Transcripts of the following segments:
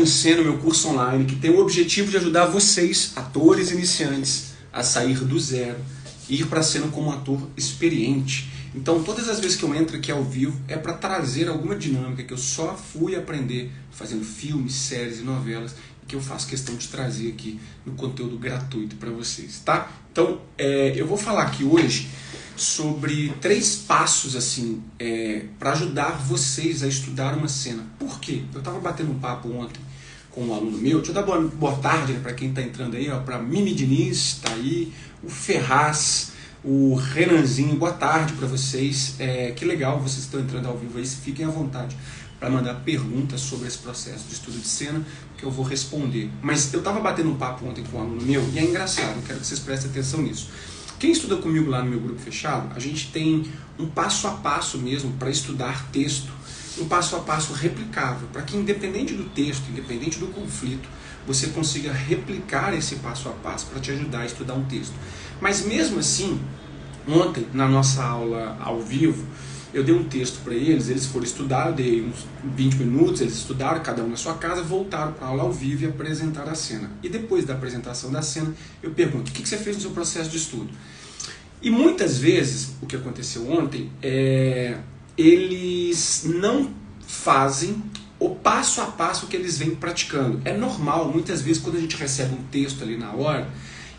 em Cena, meu curso online, que tem o objetivo de ajudar vocês, atores iniciantes, a sair do zero e ir para a cena como um ator experiente. Então, todas as vezes que eu entro aqui ao vivo, é para trazer alguma dinâmica que eu só fui aprender fazendo filmes, séries e novelas, e que eu faço questão de trazer aqui no conteúdo gratuito para vocês, tá? Então, eu vou falar aqui hoje sobre 3 passos assim para ajudar vocês a estudar uma cena. Por quê? Eu estava batendo um papo ontem com um aluno meu. Deixa eu dar boa tarde, né, para quem está entrando aí, para Mimi Diniz, está aí, o Ferraz, o Renanzinho, boa tarde para vocês. Que legal, vocês estão entrando ao vivo aí, fiquem à vontade para mandar perguntas sobre esse processo de estudo de cena, que eu vou responder. Mas eu estava batendo um papo ontem com um aluno meu, e é engraçado, eu quero que vocês prestem atenção nisso. Quem estuda comigo lá no meu grupo fechado, a gente tem um passo a passo mesmo para estudar texto, um passo a passo replicável, para que independente do texto, independente do conflito, você consiga replicar esse passo a passo para te ajudar a estudar um texto. Mas mesmo assim, ontem, na nossa aula ao vivo, eu dei um texto para eles foram estudar, eu dei uns 20 minutos, eles estudaram, cada um na sua casa, voltaram para a aula ao vivo e apresentaram a cena. E depois da apresentação da cena, eu pergunto, o que você fez no seu processo de estudo? E muitas vezes, o que aconteceu ontem, eles não fazem o passo a passo que eles vêm praticando. É normal, muitas vezes, quando a gente recebe um texto ali na hora,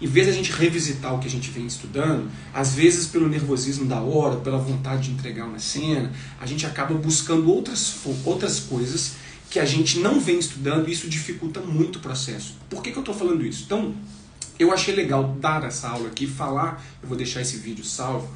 em vez de a gente revisitar o que a gente vem estudando, às vezes pelo nervosismo da hora, pela vontade de entregar uma cena, a gente acaba buscando outras coisas que a gente não vem estudando, e isso dificulta muito o processo. Por que eu estou falando isso? Então, eu achei legal dar essa aula aqui, falar, eu vou deixar esse vídeo salvo,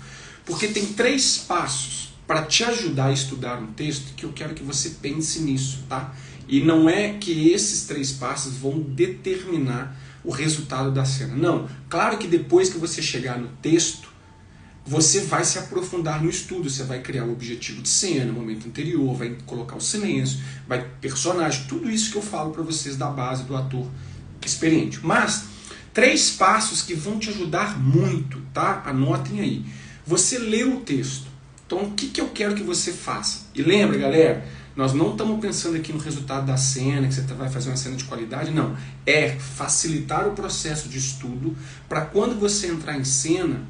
porque tem 3 passos para te ajudar a estudar um texto que eu quero que você pense nisso, tá? E não é que esses 3 passos vão determinar o resultado da cena. Não, claro que depois que você chegar no texto, você vai se aprofundar no estudo, você vai criar o objetivo de cena, o momento anterior, vai colocar o silêncio, vai personagem, tudo isso que eu falo para vocês da base do ator experiente. Mas 3 passos que vão te ajudar muito, tá? Anotem aí. Você leu o texto. Então, o que eu quero que você faça? E lembra, galera, nós não estamos pensando aqui no resultado da cena, que você vai fazer uma cena de qualidade, não. É facilitar o processo de estudo para quando você entrar em cena,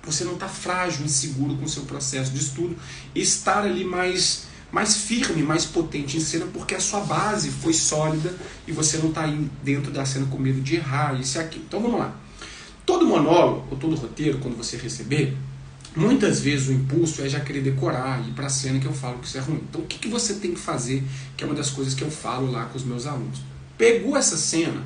você não estar frágil, inseguro com o seu processo de estudo e estar ali mais firme, mais potente em cena, porque a sua base foi sólida e você não está aí dentro da cena com medo de errar, isso e aquilo. Então vamos lá. Todo monólogo, ou todo roteiro, quando você receber, muitas vezes o impulso é já querer decorar, ir para a cena que eu falo que isso é ruim. Então o que você tem que fazer, que é uma das coisas que eu falo lá com os meus alunos. Pegou essa cena,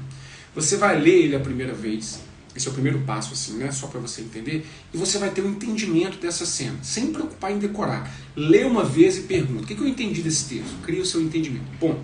você vai ler ele a primeira vez, esse é o primeiro passo, assim, né? Só para você entender, e você vai ter um entendimento dessa cena, sem preocupar em decorar. Lê uma vez e pergunta, o que eu entendi desse texto? Cria o seu entendimento, ponto.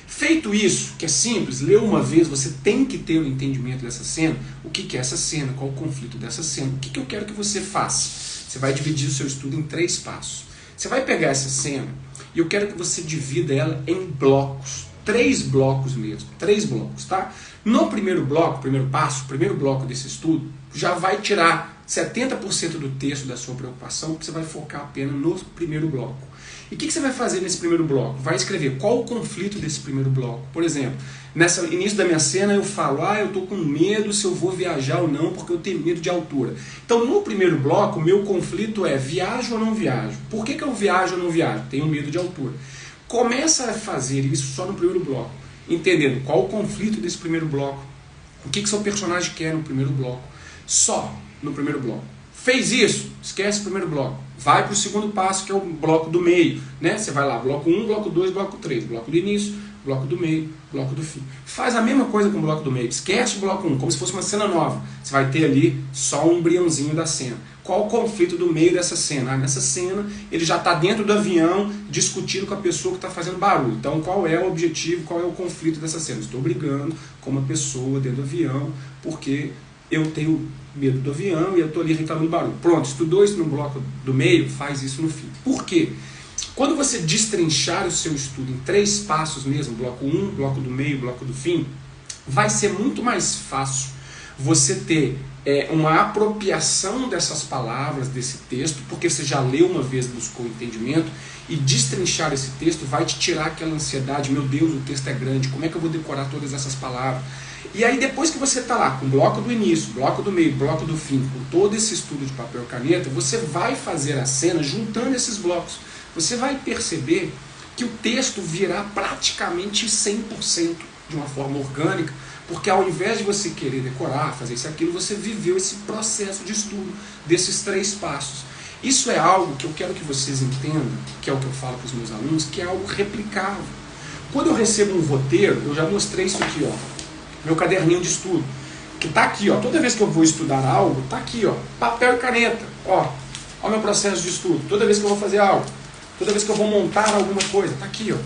Feito isso, que é simples, lê uma vez, você tem que ter o entendimento dessa cena, o que é essa cena, qual o conflito dessa cena, o que eu quero que você faça. Você vai dividir o seu estudo em 3 passos. Você vai pegar essa cena e eu quero que você divida ela em blocos. 3 blocos mesmo. 3 blocos, tá? No primeiro bloco, primeiro passo, primeiro bloco desse estudo, já vai tirar 70% do texto da sua preocupação, porque você vai focar apenas no primeiro bloco. E o que você vai fazer nesse primeiro bloco? Vai escrever qual o conflito desse primeiro bloco. Por exemplo, nesse início da minha cena eu falo, eu estou com medo se eu vou viajar ou não, porque eu tenho medo de altura. Então no primeiro bloco, o meu conflito é viajo ou não viajo? Por que eu viajo ou não viajo? Tenho medo de altura. Começa a fazer isso só no primeiro bloco, entendendo qual o conflito desse primeiro bloco, o que seu personagem quer no primeiro bloco, só no primeiro bloco. Fez isso, esquece o primeiro bloco. Vai para o segundo passo, que é o bloco do meio, né? Você vai lá, bloco 1, bloco 2, bloco 3, bloco do início, bloco do meio, bloco do fim. Faz a mesma coisa com o bloco do meio, esquece o bloco 1, como se fosse uma cena nova. Você vai ter ali só um embriãozinho da cena. Qual o conflito do meio dessa cena? Nessa cena, ele já está dentro do avião, discutindo com a pessoa que está fazendo barulho. Então, qual é o objetivo, qual é o conflito dessa cena? Estou brigando com uma pessoa dentro do avião, porque eu tenho medo do avião e eu estou ali reclamando barulho. Pronto, estudou isso no bloco do meio, faz isso no fim. Por quê? Quando você destrinchar o seu estudo em 3 passos mesmo, bloco 1, bloco do meio, bloco do fim, vai ser muito mais fácil você ter uma apropriação dessas palavras, desse texto, porque você já leu uma vez, buscou entendimento, e destrinchar esse texto vai te tirar aquela ansiedade, meu Deus, o texto é grande, como é que eu vou decorar todas essas palavras? E aí depois que você está lá, com o bloco do início, bloco do meio, bloco do fim, com todo esse estudo de papel e caneta, você vai fazer a cena juntando esses blocos. Você vai perceber que o texto virá praticamente 100% de uma forma orgânica, porque ao invés de você querer decorar, fazer isso e aquilo, você viveu esse processo de estudo desses 3 passos. Isso é algo que eu quero que vocês entendam, que é o que eu falo para os meus alunos, que é algo replicável. Quando eu recebo um roteiro, eu já mostrei isso aqui, ó, meu caderninho de estudo, que está aqui, ó, toda vez que eu vou estudar algo, está aqui, ó, papel e caneta, ó o meu processo de estudo, toda vez que eu vou fazer algo, toda vez que eu vou montar alguma coisa, está aqui, ó,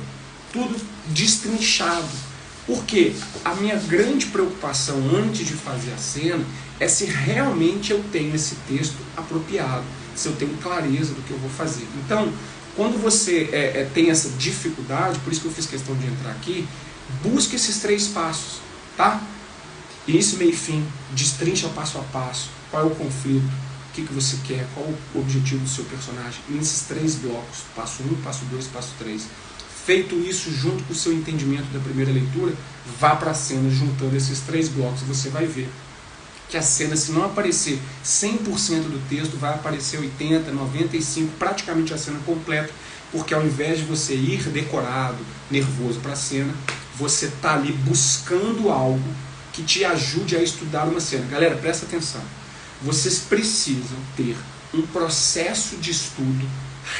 tudo destrinchado. Porque a minha grande preocupação antes de fazer a cena é se realmente eu tenho esse texto apropriado, se eu tenho clareza do que eu vou fazer. Então, quando você tem essa dificuldade, por isso que eu fiz questão de entrar aqui, busque esses 3 passos, tá? Início, meio e fim, destrincha passo a passo, qual é o conflito, o que você quer, qual o objetivo do seu personagem, nesses 3 blocos, passo 1, passo 2, passo 3. Feito isso, junto com o seu entendimento da primeira leitura, vá para a cena juntando esses 3 blocos, você vai ver que a cena, se não aparecer 100% do texto, vai aparecer 80%, 95%, praticamente a cena completa, porque ao invés de você ir decorado, nervoso para a cena, você está ali buscando algo que te ajude a estudar uma cena. Galera, presta atenção. Vocês precisam ter um processo de estudo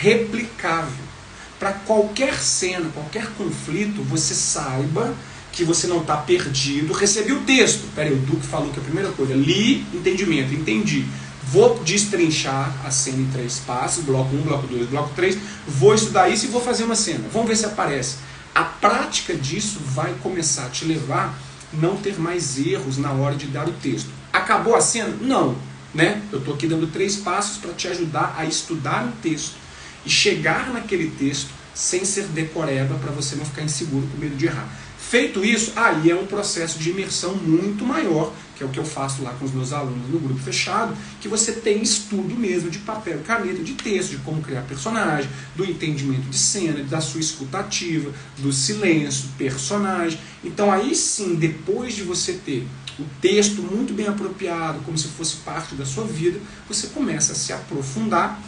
replicável. Para qualquer cena, qualquer conflito, você saiba que você não está perdido. Recebi o texto. Peraí, o Duque falou que a primeira coisa, li, entendimento, entendi. Vou destrinchar a cena em 3 passos, bloco 1, bloco 2, bloco 3, vou estudar isso e vou fazer uma cena. Vamos ver se aparece. A prática disso vai começar a te levar a não ter mais erros na hora de dar o texto. Acabou a cena? Não. Né? Eu estou aqui dando 3 passos para te ajudar a estudar um texto e chegar naquele texto sem ser decoreba, para você não ficar inseguro com medo de errar. Feito isso, aí é um processo de imersão muito maior, que é o que eu faço lá com os meus alunos no grupo fechado, que você tem estudo mesmo de papel e caneta, de texto, de como criar personagem, do entendimento de cena, da sua escutativa, do silêncio, personagem. Então aí sim, depois de você ter o texto muito bem apropriado, como se fosse parte da sua vida, você começa a se aprofundar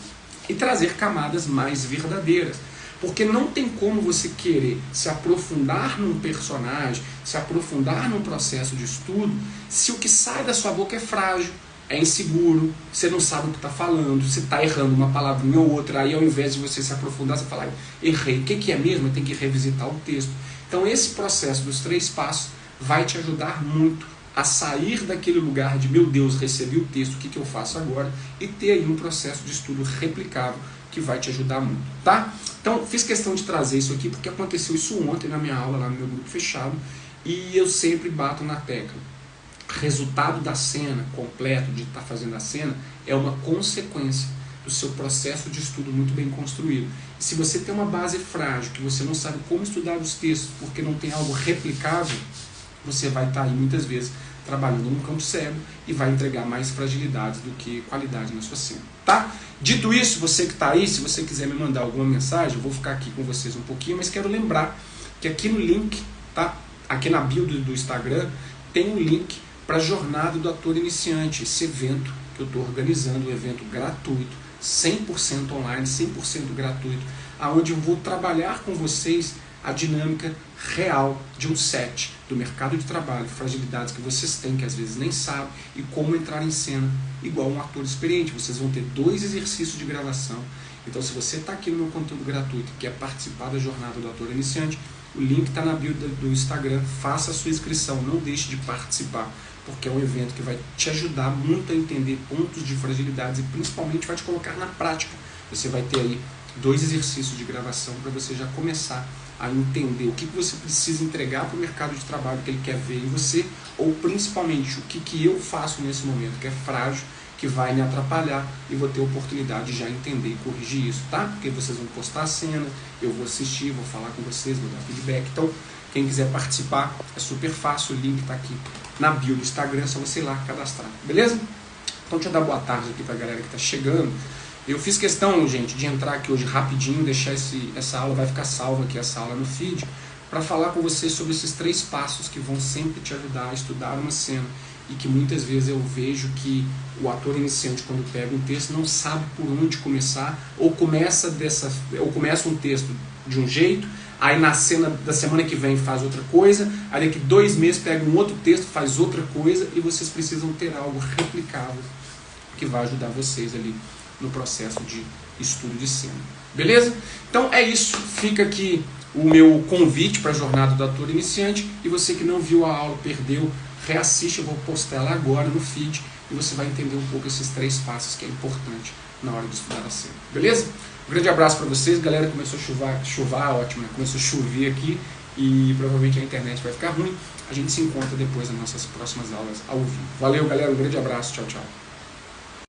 e trazer camadas mais verdadeiras. Porque não tem como você querer se aprofundar num personagem, se aprofundar num processo de estudo, se o que sai da sua boca é frágil, é inseguro, você não sabe o que está falando, você está errando uma palavrinha ou outra, aí ao invés de você se aprofundar, você fala, errei, o que é mesmo? Eu tenho que revisitar o texto. Então esse processo dos 3 passos vai te ajudar muito a sair daquele lugar de, meu Deus, recebi o texto, o que eu faço agora? E ter aí um processo de estudo replicável que vai te ajudar muito, tá? Então, fiz questão de trazer isso aqui porque aconteceu isso ontem na minha aula, lá no meu grupo fechado, e eu sempre bato na tecla. Resultado da cena, completo, de estar fazendo a cena, é uma consequência do seu processo de estudo muito bem construído. E se você tem uma base frágil, que você não sabe como estudar os textos, porque não tem algo replicável, você vai estar aí muitas vezes trabalhando no campo cego e vai entregar mais fragilidades do que qualidade na sua cena, tá? Dito isso, você que está aí, se você quiser me mandar alguma mensagem, eu vou ficar aqui com vocês um pouquinho, mas quero lembrar que aqui no link, tá? Aqui na bio do Instagram, tem um link para a Jornada do Ator Iniciante, esse evento que eu estou organizando, um evento gratuito, 100% online, 100% gratuito, onde eu vou trabalhar com vocês a dinâmica real de um set do mercado de trabalho, fragilidades que vocês têm, que às vezes nem sabem, e como entrar em cena igual um ator experiente. Vocês vão ter 2 exercícios de gravação. Então, se você está aqui no meu conteúdo gratuito e quer participar da Jornada do Ator Iniciante, o link está na bio do Instagram, faça a sua inscrição, não deixe de participar, porque é um evento que vai te ajudar muito a entender pontos de fragilidades e principalmente vai te colocar na prática. Você vai ter aí 2 exercícios de gravação para você já começar a entender o que você precisa entregar para o mercado de trabalho que ele quer ver em você, ou principalmente o que eu faço nesse momento, que é frágil, que vai me atrapalhar, e vou ter oportunidade de já entender e corrigir isso, tá? Porque vocês vão postar a cena, eu vou assistir, vou falar com vocês, vou dar feedback. Então, quem quiser participar, é super fácil, o link está aqui na bio do Instagram, é só você ir lá cadastrar, beleza? Então deixa eu dar boa tarde aqui pra galera que tá chegando. Eu fiz questão, gente, de entrar aqui hoje rapidinho, deixar essa aula, vai ficar salva aqui essa aula no feed, para falar com você sobre esses 3 passos que vão sempre te ajudar a estudar uma cena e que muitas vezes eu vejo que o ator iniciante, quando pega um texto, não sabe por onde começar, ou começa um texto de um jeito, aí na cena da semana que vem faz outra coisa, aí daqui 2 meses pega um outro texto, faz outra coisa, e vocês precisam ter algo replicável que vai ajudar vocês ali no processo de estudo de cena. Beleza? Então é isso. Fica aqui o meu convite para a jornada do ator iniciante, e você que não viu a aula, perdeu, reassiste, eu vou postar ela agora no feed, e você vai entender um pouco esses 3 passos que é importante na hora de estudar a cena. Beleza? Um grande abraço para vocês. Galera, começou a chuvar, ótimo, né? Começou a chover aqui e provavelmente a internet vai ficar ruim. A gente se encontra depois nas nossas próximas aulas ao vivo. Valeu, galera, um grande abraço, tchau, tchau.